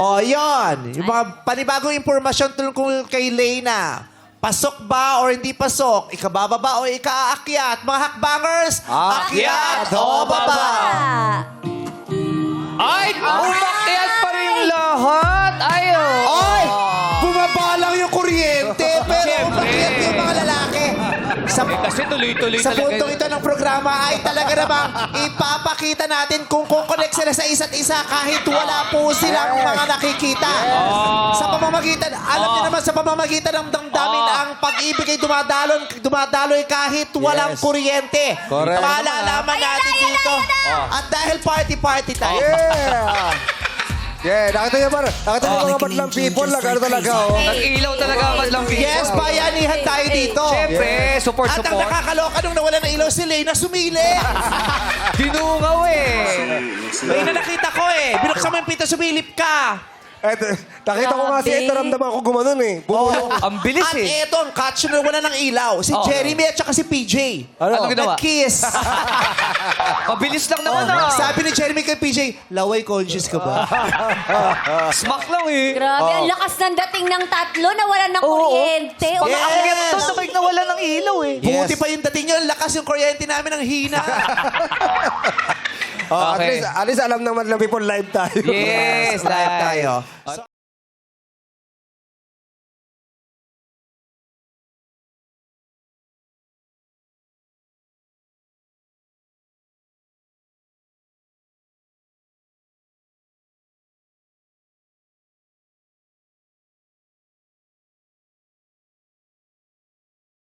O, yun. Yung mga panibagong impormasyon tungkol kay Leyna. Pasok ba or hindi pasok? Ikabababa o ikaakyat? Mga hakbangers, akyat o baba? Ay, umakyat pa rin lahat. Ayo. Oy! Bumaba lang yung kuryente, pero Siyempre. umakyat yung mga lalaki. Kasi tuloy-tuloy Sa talaga. puntong ito ng programa ay talaga namang ipapakita natin kung kukonect sila sa isa't isa kahit wala po silang mga nakikita. Sa pamamagitan, alam niyo naman sa pamamagitan ng damdamin ang pag-ibig ay dumadaloy kahit walang kuryente. Correct. Malalaman natin dito. At dahil party-party tayo. Yeah, nakita niyo ba? Nakita niyo mga madlang people na gano'n talaga, oh. Nag-ilaw talaga ang madlang video. Yes, bayanihan tayo dito. Siyempre, support. At ang nakakaloka nung nawala ng ilaw si Leyna, sumili. Dinungaw eh. Leyna, nakita ko eh. Binuksan mo yung pinto, sumilip ka. Nakita ko nga si Ed, naramdaman ko gumanon eh. Ang bilis At eh. eto, ang catch na wala ng ilaw. Si Jeremy at saka si PJ. Ano ginawa? Nag-kiss. Mabilis lang naman ah. Sabi ni Jeremy kay PJ, laway conscious ka ba? Smack lang eh. Grabe, ang lakas ng dating ng tatlo na wala ng kuryente. Yes. Pag-aakyat to, sabay nawala ng ilaw eh. Buti pa yung dating nyo, lakas yung kuryente namin ng hina. At Okay. least alam ng madlang people, live tayo. Yes, Live tayo.